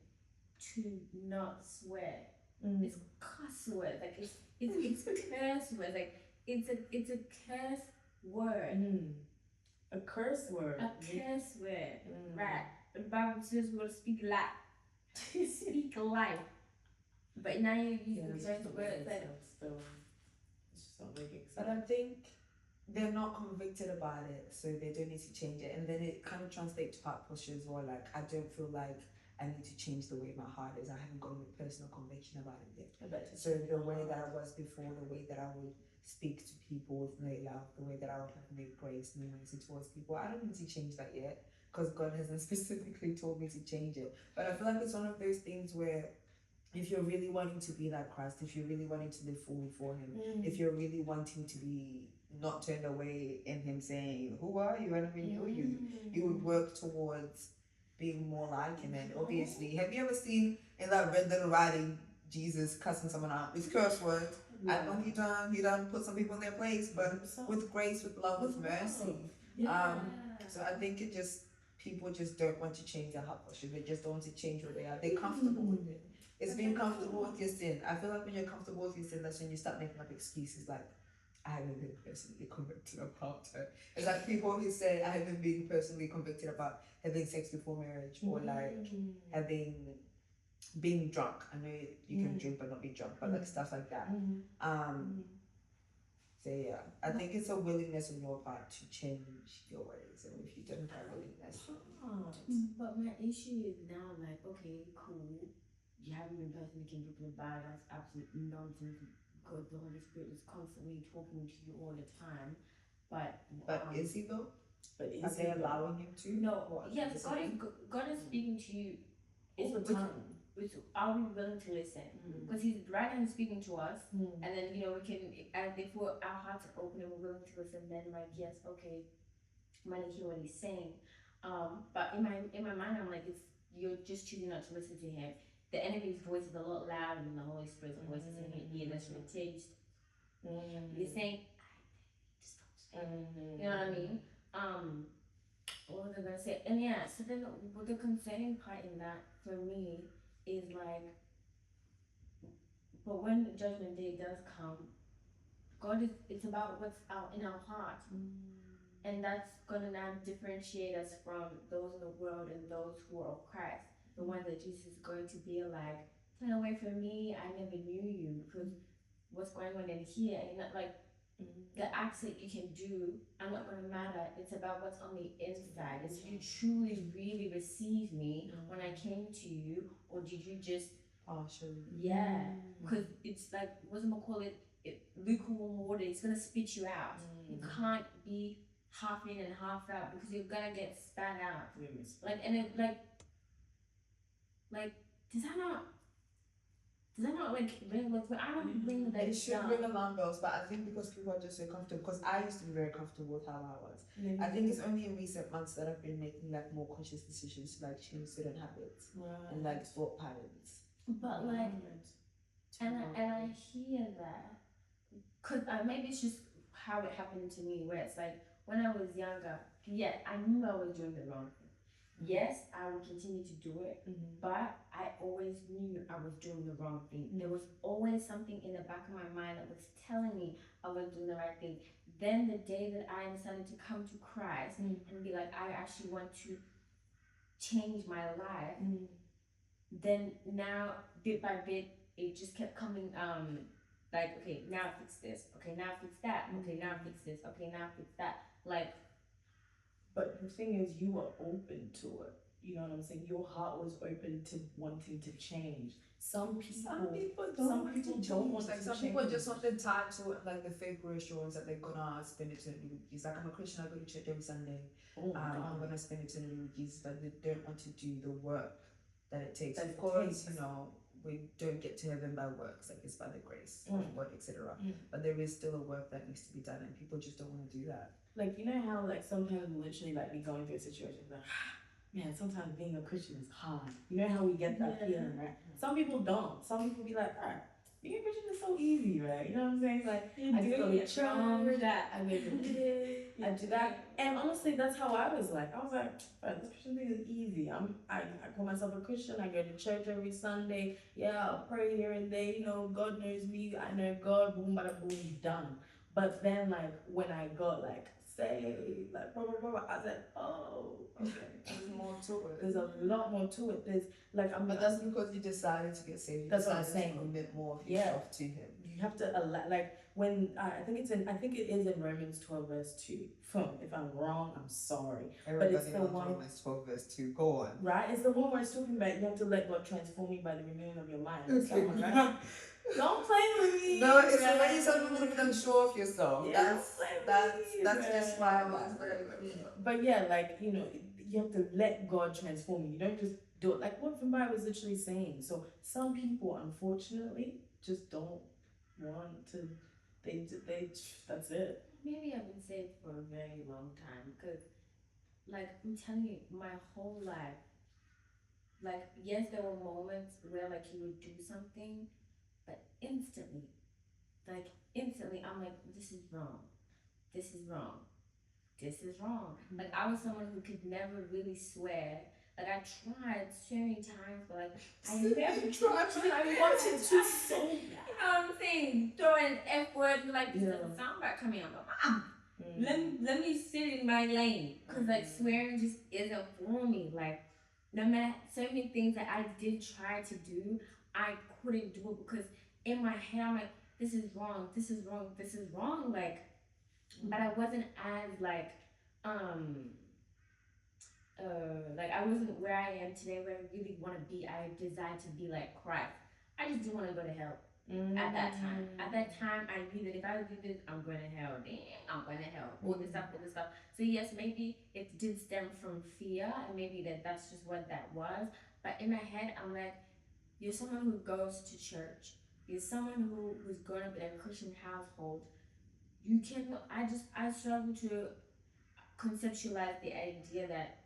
to not swear? It's cuss words, like it's curse words, like it's a curse word. A curse word. A curse word, right? The Bible says we're to speak life. Speak life. But now you're using curse words like It's just not making sense. But I think they're not convicted about it, so they don't need to change it. And then it kind of translates to heart postures or like, I don't feel like I need to change the way my heart is. I haven't got a personal conviction about it yet. So the way that I was before, the way that I would speak to people with no love, the way that I would have no grace, no mercy towards people, I don't need to change that yet because God hasn't specifically told me to change it. But I feel like it's one of those things where if you're really wanting to be like Christ, if you're really wanting to live fully for Him, if you're really wanting to be not turned away in Him saying, "Who are you? I don't even know you," you would work towards being more like Him. And obviously, have you ever seen in that Red Little Riding Jesus cussing someone out? It's curse words. I know he done put some people in their place, but with grace, with love, with mercy. So I think people just don't want to change their heart posture. They just don't want to change who they are. They're comfortable with it. It's being comfortable with your sin. I feel like when you're comfortable with your sin, that's when you start making up excuses like, I haven't been personally convicted about it. It's like people who say, I haven't been personally convicted about having sex before marriage or like being drunk. I know you can drink but not be drunk, but like stuff like that. So yeah, I think it's a willingness on your part to change your ways, and if you don't have willingness, but my issue is now like, okay, cool, you haven't been personally convicted about it, that's absolute nonsense because the Holy Spirit is constantly talking to you all the time. But is He though? But Are they allowing Him to? No, yes, God is speaking to you all the time. Are we willing to listen? Because He's right now speaking to us, and then we can, and if our hearts are open and we're willing to listen, then like yes, okay, I'm gonna hear what He's saying. But in my mind, I'm like, you're just choosing not to listen to Him. The enemy's voice is a lot louder than the Holy Spirit's voice is in your ear. That's your taste. You're saying, just don't say. You know what I mean? What was I gonna say? And yeah, so then the concerning part in that for me is like, but when Judgment Day does come, it's about what's out in our heart. And that's gonna now differentiate us from those in the world and those who are of Christ. The one that Jesus is going to be like, turn away from me, I never knew you, because what's going on in here, and not like the acts that you can do are not going to matter. It's about what's on the inside. Did you truly, really receive me when I came to you, or did you just partially? Yeah, because it's like, what's gonna call it? Lukewarm water. It's gonna spit you out. You can't be half in and half out because you're gonna get spat out. Like, and it like does that not like ring like I don't ring that it should ring alarm bells, but I think because people are just so comfortable, because I used to be very comfortable with how I was. I think it's only in recent months that I've been making like more conscious decisions to like change certain habits and like thought patterns. But like, and I hear that, cause maybe it's just how it happened to me, where it's like when I was younger, yeah, I knew I was doing the wrong thing. Yes, I would continue to do it, but I always knew I was doing the wrong thing. There was always something in the back of my mind that was telling me I was doing the right thing. Then the day that I decided to come to Christ and be like, I actually want to change my life, then now bit by bit it just kept coming like, okay, now fix this, okay, now fix that, okay, now fix this, okay, now fix that. Like But the thing is, you were open to it. You know what I'm saying? Your heart was open to wanting to change. Some Some people, people don't some want people to don't change. want Like to some change. people just want the title, like the fake reassurance that they're gonna spend eternity with Jesus. Like I'm a Christian, I go to church every Sunday. Oh my I'm God. gonna spend eternity with Jesus, but they don't want to do the work that it takes. That Of it course, takes. you know, we don't get to heaven by works, like it's by the grace Mm. of God, etc. Mm. But there is still a work that needs to be done, and people just don't want to do that. Like, you know how like sometimes we literally like be going through a situation like, man, sometimes being a Christian is hard. You know how we get that Yeah. feeling, right? Some people don't. Some people be like, being a Christian is so easy, right? You know what I'm saying? Like, I just go to church, I go to this, I do that. And honestly, that's how I was like. I was like, right, this Christian thing is easy. I call myself a Christian. I go to church every Sunday. Yeah, I'll pray here and there. You know, God knows me. I know God. Boom, bada boom, done. But then, like, when I got like saved, like, blah blah blah, I was like, oh, okay. There's more to it. There's a lot more to it. There's like, But that's because you decided to get saved. You That's what I'm decided saying. to commit more of Yeah. yourself to Him. you have to allow, like when I think it is in Romans 12 verse 2. If I'm wrong, I'm sorry. Everybody it's the knows one- Romans 12 verse 2. Go on. Right? It's the one where it's talking about you have to let God transform you by the renewing of your mind. Okay. Something, right? Don't play with me. No, it's right? when you sound a little bit unsure of yourself. Yeah, That's don't play with that's me, just why I was very. But yeah, like, you know, you have to let God transform you. You don't just do it. Like what the Bible is literally saying. So some people, unfortunately, just don't want to. They that's it. Maybe I've been saved for a very long time because, like, I'm telling you, my whole life, like, yes, there were moments where, like, you would do something, but instantly, I'm like, this is wrong. This is wrong. This is wrong. Like, I was someone who could never really swear. Like, I tried so many times, but, like, I never tried. I wanted to so bad. You know what I'm saying? Throwing an F word, like, this doesn't sound right coming out. Let me sit in my lane, cause like swearing just isn't for me. Like no matter so many things that I did try to do, I couldn't do it because in my head I'm like, this is wrong, this is wrong, this is wrong. Like, but I wasn't as like I wasn't where I am today, where I really want to be. I desire to be like Christ. I just didn't want to go to hell. At that time, I knew that if I do this, I'm going to hell. I'm going to hell. All this stuff. So yes, maybe it did stem from fear, and maybe that's just what that was. But in my head, I'm like, you're someone who goes to church. You're someone who's grown up in a Christian household. You can. I struggle to conceptualize the idea that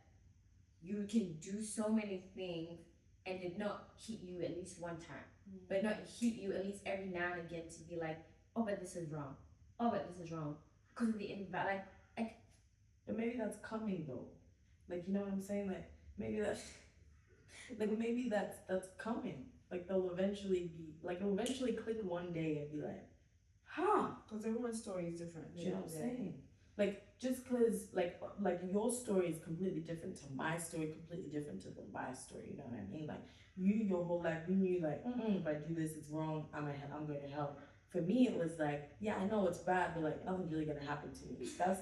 you can do so many things and did not hit you at least one time. But not hit you at least every now and again to be like, oh, but this is wrong. Oh, but this is wrong. Because of the invite, But maybe that's coming though. Like, you know what I'm saying? Like maybe that's coming. Like they'll eventually click one day and be like, huh. Because everyone's story is different. You know what I'm saying? Like just because like your story is completely different to my story, completely different to my story. You know what I mean? Like you, your whole life, you knew like, if I do this, it's wrong. I'm going to hell. For me, it was like, yeah, I know it's bad, but like nothing's really gonna happen to me. That's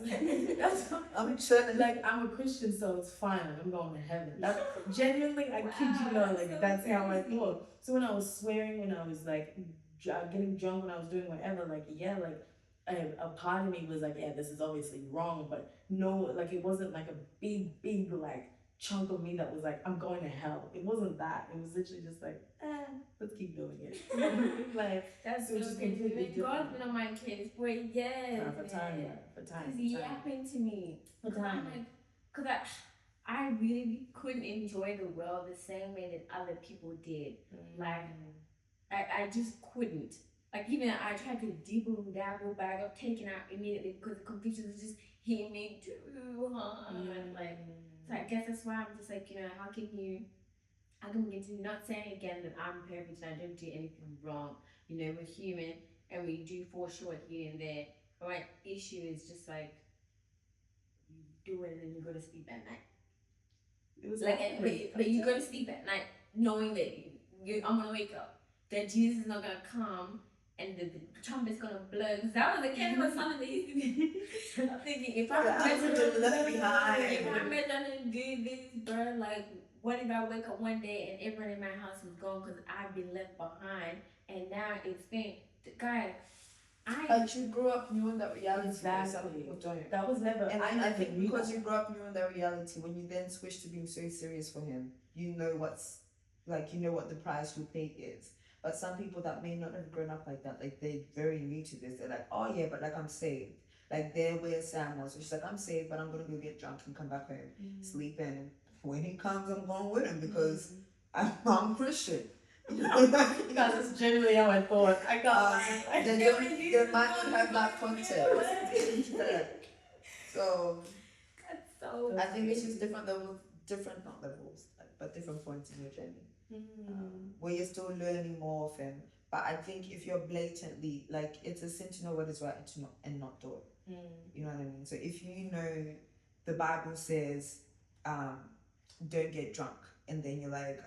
I'm trying. like I'm a Christian, so it's fine. Like, I'm going to heaven. That's genuinely, I kid you not, like that's how I thought. So when I was swearing, when I was like getting drunk, when I was doing whatever, like yeah, like a part of me was like, yeah, this is obviously wrong, but no, like it wasn't like a big like chunk of me that was like, I'm going to hell. It wasn't that. It was literally just like, let's keep doing it. Like that's which is completely different. God's been on my case for years. For time. He's yapping to me. For time. I'm like, cause I really couldn't enjoy the world the same way that other people did. Like, I just couldn't. Like, even I tried to dibble and dabble, but I got taken out immediately because the confusion was just hitting me too hard. Like, so I guess that's why I'm just like, you know, how can we continue not saying again that I'm perfect and I don't do anything wrong. You know, we're human and we do fall short here and there. But my issue is just like, you do it and then you go to sleep at night. It was like, but you go to sleep at night knowing that I'm gonna wake up, that Jesus is not gonna come and the trumpet's gonna blow. Because that was a kid was something they used to be. I'm thinking if I'm Yeah, I would've been left behind. if I'm gonna do this, bro, like what if I wake up one day and everyone in my house is gone because I've been left behind, and now it's been, guys, But you grew up knowing that reality. Exactly. Some people don't. That was never. And I never think knew because that. you grew up knowing that reality, when you then switch to being so serious for him, you know what's like, you know what the price you pay is. But some people that may not have grown up like that, like they're very new to this, they're like, oh yeah, but like I'm saved. Like they're where Sam was. So she's like, I'm saved, but I'm gonna go get drunk and come back home, sleep in. When he comes, I'm going with him because I'm Christian. Because it's generally how I thought. I got. They might not have that context. So that's so. I think it's just different levels, different not levels, like, but different points in your journey. Where you're still learning more of him. But I think if you're blatantly like, it's a sin to know what is right and to not and not do it. You know what I mean? So if you know the Bible says, don't get drunk, and then you're like,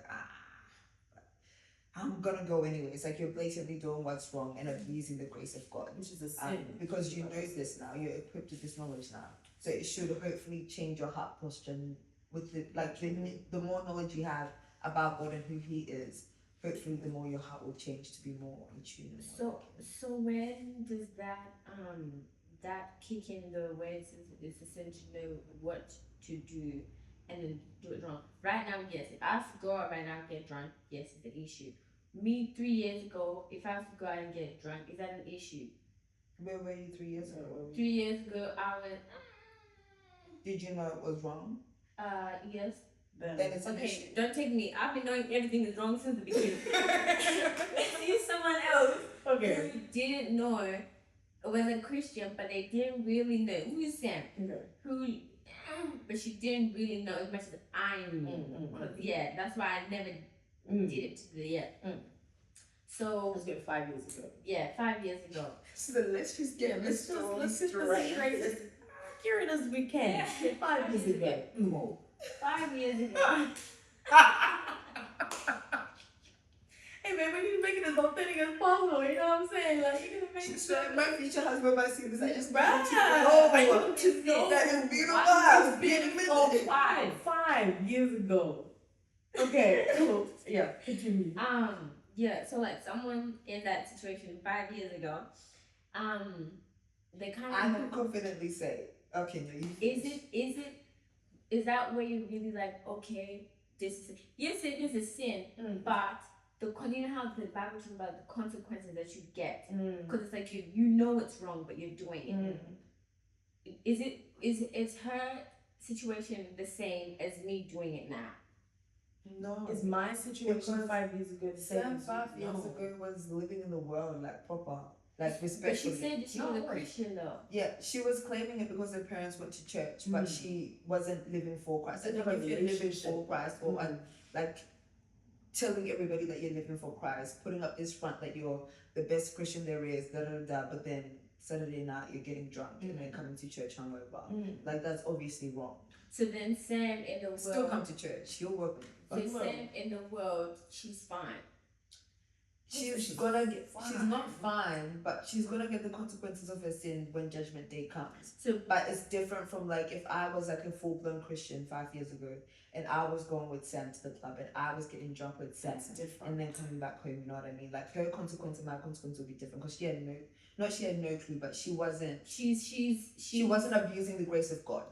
I'm gonna go anyway. It's like you're blatantly doing what's wrong and abusing the grace of God. Which is a sin. Because you know this now, you're equipped with this knowledge now. So it should hopefully change your heart posture with the more knowledge you have about God and who He is. Hopefully, the more your heart will change to be more in tune. So when does that that kick in the way it's essential to know what to do and then do it wrong? Right now, yes. If I was to go out right now and get drunk, yes, it's an issue. Me 3 years ago, if I was to go out and get drunk, is that an issue? Where were you 3 years ago? 3 years ago, I was. Did you know it was wrong? Yes. Then it's an issue. Okay, don't take me. I've been knowing everything is wrong since the beginning. See someone else Okay. who didn't know was a Christian, but they didn't really know. Who is Sam? Okay. Who, but she didn't really know as much as I knew. Yeah, that's why I never did it. Yeah. So Let's get 5 years ago. yeah, 5 years ago. So let's just get Let's just straight as accurate as we can. 5 years ago. More. 5 years ago. Hey man, we need to make it as authentic as possible. You know what I'm saying? Like you're gonna make She it. said, my future husband might see this. I just Right. want I to want to know that is beautiful. Wow, It's beautiful. Oh, 5 years ago. Okay, cool. Yeah, continue. Yeah, so like someone in that situation 5 years ago, they kind I of can confidently say, okay, no, you is that where you really like, okay, this is yes, it is a sin, but you know how the Bible talks about the consequences that you get, because it's like you know it's wrong, but you're doing it. Is her situation the same as me doing it now? No. Is my situation 5 years ago the same? Sam as 5 years no. ago was living in the world like proper, like But respectfully. she said that she was a Christian though. Yeah, she was claiming it because her parents went to church, but she wasn't living for Christ. I It's think a if you're living relationship. for Christ or like telling everybody that you're living for Christ, putting up this front that you're the best Christian there is, but then Saturday night you're getting drunk and then coming to church hungover. Like that's obviously wrong. So then Sam in the world. Still come to church. You're welcome. So Sam in the world, she's fine. She's gonna get. She's not fine, but she's gonna get the consequences of her sin when Judgment Day comes. So, But it's different from like if I was like a full blown Christian 5 years ago, and I was going with Sam to the club, and I was getting drunk with Sam, That's different. and then coming back home. You know what I mean? Like her consequence and my consequence would be different because she had no clue, but she wasn't. She wasn't abusing the grace of God.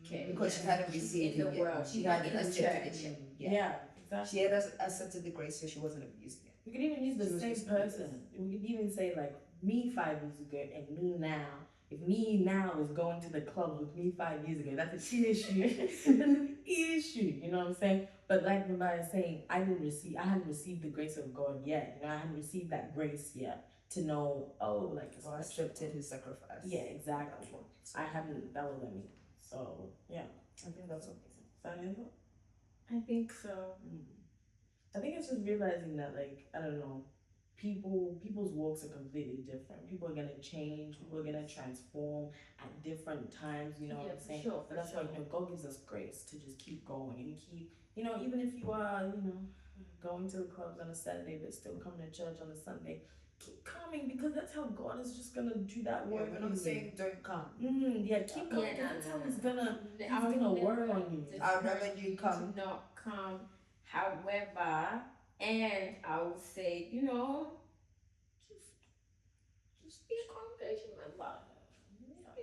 okay Because she hadn't received in the it yet. world. She She's hadn't in the accepted church. it yet. Yeah, exactly. She had accepted the grace, so she wasn't abusing it. We could even use the She was same just person. We could even say like me 5 years ago and me now. If me now is going to the club with me 5 years ago, that's an issue. That's an issue. You know what I'm saying? But like Rabbi is saying, I hadn't received the grace of God yet. You know, I hadn't received that grace yet to know. Oh, like it's God accepted His sacrifice. Yeah, exactly. I haven't. That wasn't me. So yeah, I think that's amazing. Daniel? I think so. I think it's just realizing that, like, I don't know, people's walks are completely different. People are gonna change. People are gonna transform at different times. You know what I'm saying? Sure, But that's why, you know, God gives us grace to just keep going and keep, you know, even if you are, you know, going to the clubs on a Saturday but still coming to church on a Sunday, keep coming because that's how God is just gonna do that Yeah, work. we're in not you. saying don't come. Yeah, keep coming. Yeah, Because that's how no. he's I would gonna work never on you. I'd rather you come. to not come. However, and I would say, just be a congregation member.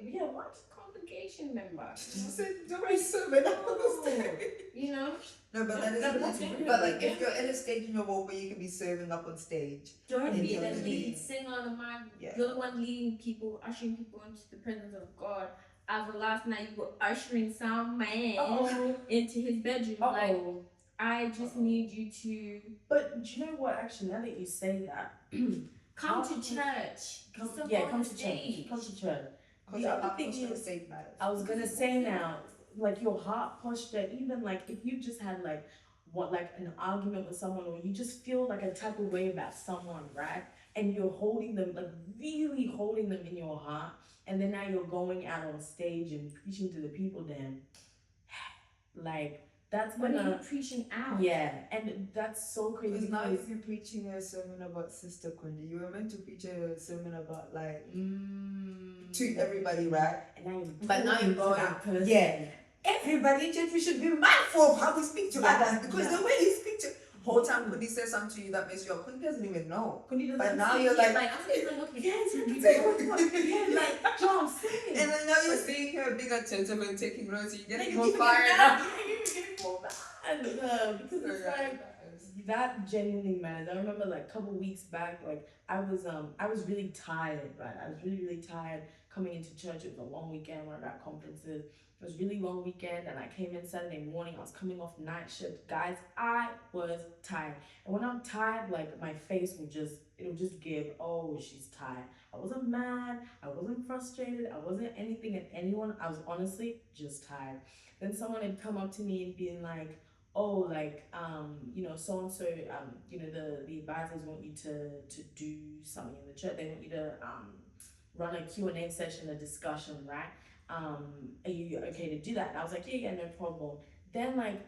Yeah, Watch congregation member. She said, don't be serving up on the stage. You know, No, but that is No, but really that's true. really But like, good. if you're in a stage in your walk where you can be serving up on stage, don't And be you're the the lead lead. singer on the mic. Yeah. You're the one leading people, ushering people into the presence of God. As of last night, you were ushering some man Uh-oh. into his bedroom. Like, Uh-oh. I just need you to But do you know what? Actually, now that you say that, come to How- church. come, Step yeah, on come the to stage. church. Come to church. because The your other heart thing posture is- save matters. I was gonna say now, like your heart posture, even like if you just had like an argument with someone, or you just feel like a type of way about someone, right? And you're holding them, like really holding them in your heart, and then now you're going out on stage and preaching to the people, then like that's What are you gonna preaching out? yeah, and that's so crazy Because now because you're preaching a sermon about Sister Kundi. You were meant to preach a sermon about like treat everybody right. and now you're But now you're pulling to going, that person. yeah. Everybody in church, we should be mindful of how we speak to Yeah, others, because yeah. the way you speak to whole time Kundi says something to you that makes you up, Kundi doesn't even know. Kundi doesn't But now see- you're like, I'm just like, okay, yes, you yeah, like John saying. and then now you're seeing her being attentive and taking notes, you're getting Like, more even fired now, up. you're getting more mad, because it's like that genuinely matters. I remember like a couple weeks back, like I was really tired, right? I was really tired coming into church. It was a long weekend, one of our conferences. It was a really long weekend, and I came in Saturday morning. I was coming off night shift, guys. I was tired, and when I'm tired, like my face it'll just give. Oh, she's tired. I wasn't mad. I wasn't frustrated. I wasn't anything at anyone. I was honestly just tired. Then someone had come up to me and been like, oh, like, so and so, the advisors want you to do something in the church. They want you to run a Q&A session, a discussion, right? Are you okay to do that? And I was like, yeah, no problem. Then like,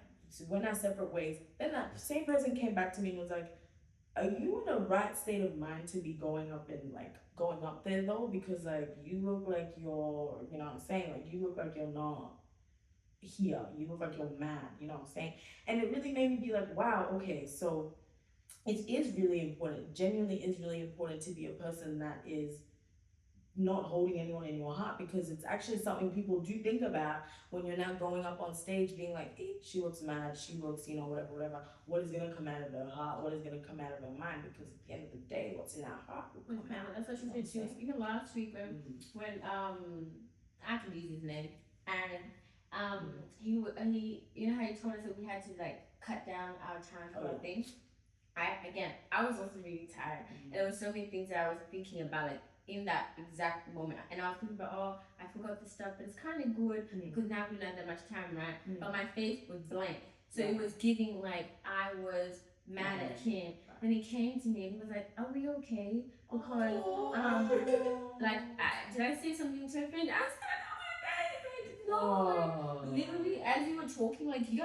went our separate ways. Then that same person came back to me and was like, are you in the right state of mind to be going up there though? Because like, you look like you're, you know what I'm saying? Like, you look like you're not here. You look like you're mad, you know what I'm saying? And it really made me be like, wow, okay, so it is really important, genuinely is really important to be a person that is not holding anyone in your heart, because it's actually something people do think about when you're now going up on stage being like, hey, she looks mad, she looks, whatever. What is gonna come out of her heart? What is gonna come out of her mind? Because at the end of the day, what's in our heart will come out. That's what she said. She was speaking last week when I can use his name, and he you know how he told us that we had to like cut down our time for things. I was also really tired, and there were so many things that I was thinking about, like in that exact moment, and I was thinking about, oh, I forgot the stuff, but it's kind of good because now we don't have that much time, right? But my face was blank, so it was giving like I was mad at him. And he came to me and he was like, "Are we okay?" Because did I say something to a friend? I said, "Oh my God!" No, like, literally, as you were talking, like you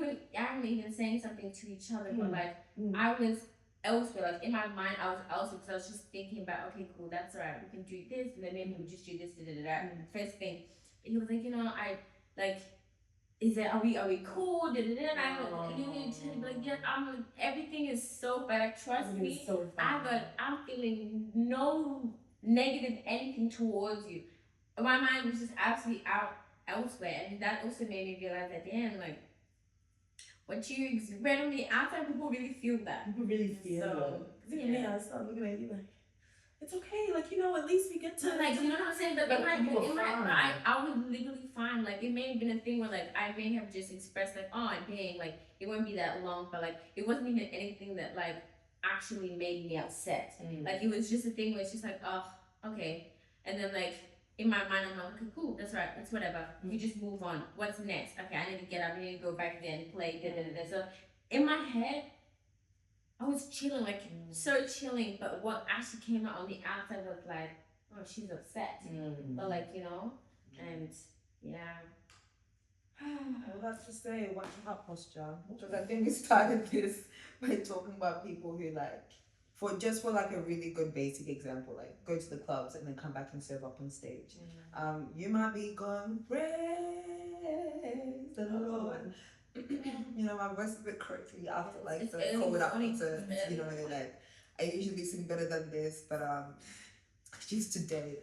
were even saying something to each other, but like I was elsewhere, like in my mind, I was elsewhere because I was just thinking about, okay, cool, that's alright, we can do this, and then maybe we'll just do this, First thing, he was like, I like, are we cool? And I'm like, yeah, everything is so bad. Trust me, So I'm feeling no negative anything towards you. My mind was just absolutely elsewhere, and that also made me realize that, damn, like, what you randomly outside, people really feel that. People really feel So, it. Yeah, I start looking at you like, it's okay, like, at least we get to like, you know what I'm saying? But you were fine. I was literally fine. Like, it may have been a thing where, like, I may have just expressed, like, oh, dang, like, it wouldn't be that long, but, like, it wasn't even anything that, like, actually made me upset. Like, it was just a thing where it's just like, oh, okay. And then, like, in my mind, I'm like, okay, cool, that's right, it's whatever. We just move on. What's next? Okay, I need to get up, I need to go back there and play, So, in my head, I was chilling, like, so chilling, but what actually came out on the outside was like, oh, she's upset. But, like, and, yeah. Well, that's to say, watch your heart posture. Because I think we started this by talking about people who, like, for like a really good basic example, like go to the clubs and then come back and serve up on stage. You might be going, praise the Lord. You know, my voice is a bit croaky after like the cold out to, you know, like I usually sing better than this, but just today.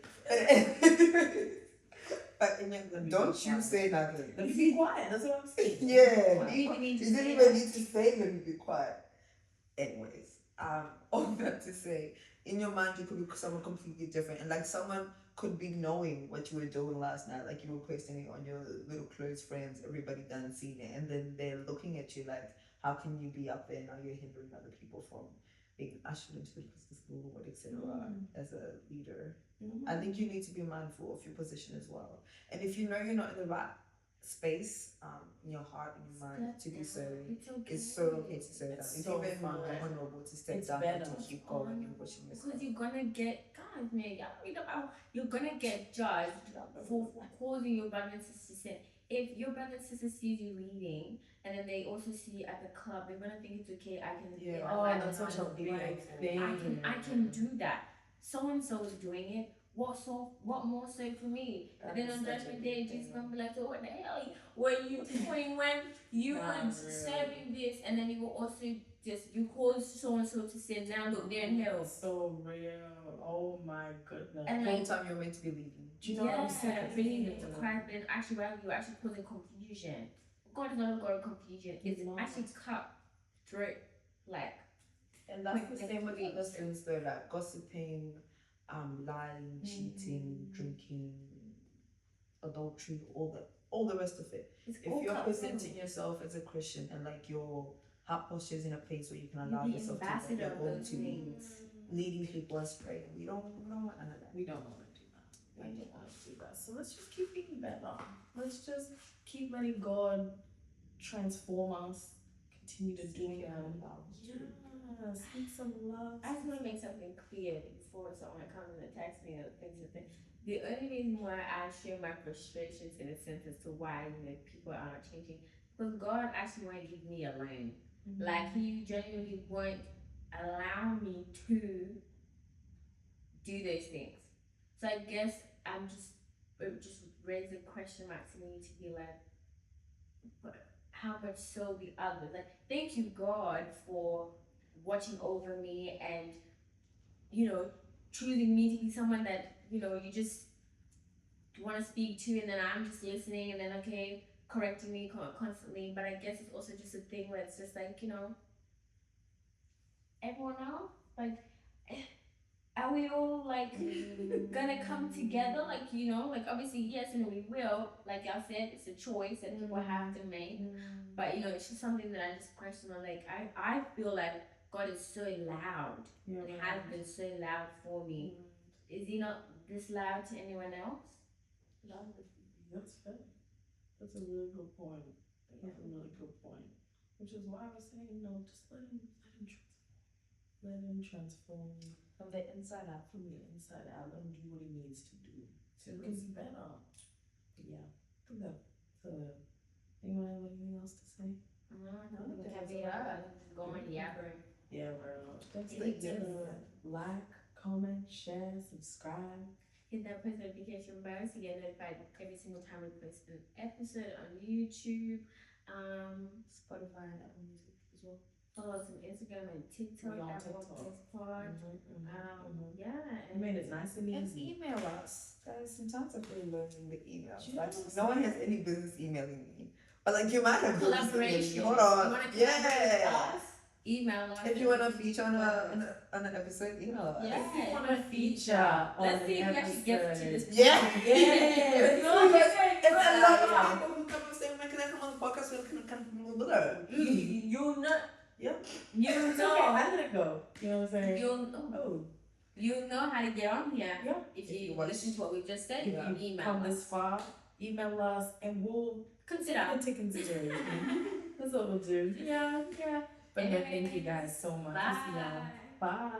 But don't you say nothing. Let me be quiet. That's what I'm saying. Yeah, You didn't need to you say didn't even that. need to say let me be quiet. Anyways, all that to say, in your mind you could be someone completely different, and like someone could be knowing what you were doing last night, like you were posting it on your little close friends, everybody done seen it, and then they're looking at you like, how can you be up there now? You're hindering other people from being ushered into the business school, etc. As a leader. I think you need to be mindful of your position as well. And if you know you're not in the right space, in your heart and your mind to be serving, it's so okay to say that. It's so even more fine. honorable to step It's down better. and to keep going and pushing Because yourself. you're gonna get, guys, man, y'all read about, you're gonna get judged for causing your brother and sister sin. If your brother and sister sees you leading, and then they also see you at the club, they're gonna think it's okay. I can Yeah. live Oh, my life that's such a on the big break. thing. I can do that. So and so is doing it. What more so for me? And then on Judgment Day, Jesus gonna be like, so what the hell were you doing when you were serving this, and then you were also you caused so and so to sin. Now look, they're in hell. So real. Oh my goodness. And The whole like, time you're meant to be leading. Do you know what I'm saying? bringing it to Christ, but in actuality, you're actually causing confusion. God is not a God of confusion. It's He's not. actually cut straight, like. And that's the same with other sins though, like gossiping, lying, cheating, drinking, adultery, all the rest of it. It's If all you're cut presenting yourself as a Christian and like your heart posture is in a place where you can allow through. You're the yourself to ambassador be of able those to things. leading people astray, we don't want none of that. We don't want to do that. We don't want to do that. So let's just keep being better. Let's just keep letting God transform us. Continue to do Him. Yeah, speak some love. I just want to make something clear before someone comes and attacks me or things like that. The only reason why I share my frustrations in a sense as to why people are not changing, because God actually won't leave me alone. Like He genuinely won't allow me to do those things. So I guess I'm it just raising question marks in me to be like, but how much so the others? Like, thank you God for watching over me and, choosing me to be someone that, you just want to speak to, and then I'm just listening, and then, okay, correcting me constantly. But I guess it's also just a thing where it's just like, everyone else, like, are we all, like, gonna come together? Like, obviously, yes, we will. Like y'all said, it's a choice that people have to make. But, it's just something that I just question. Like, I feel like God is so loud. And He has been so loud for me. Is He not this loud to anyone else? That's fair. That's a really good point. That's a really good point. Which is why I was saying, just let him transform you from the inside out. From the inside out, let him do what he needs to do so he can be better. Yeah. So, anyone have anything else to say? Going yapping. Yeah, bro. Like, comment, share, subscribe. Hit that post notification bell to get notified every single time we post an episode on YouTube, Spotify and Apple Music as well. follow us on Instagram and TikTok. We on at TikTok. Walk This Pod. Yeah. I mean, it's nice and And easy. email us. Guys, sometimes I'm really learning the email. Do you Like, know what's no one has any business emailing me. But like you might have business emailing me. Collaboration. Hold You on. wanna collaborate with Yeah. us? Email us. If you want to feature on an episode, email us. Yeah. If you want to feature on Let's see if we an actually get to this. episode. Yeah. Yeah. It's a lot of Yeah. people who come and say, "Man, can I come on the podcast? Can I come You know. Yep. You It's know. okay, I'm gonna go. You know what I'm saying? You'll know. Oh, You know how to get on here. yeah. If If you you want- listen to what we just said, Yeah. you email Come us. this far, email us, and we'll Consider. take into consideration. That's what we'll do. Yeah. But no, thank you guys so much. Bye. Bye.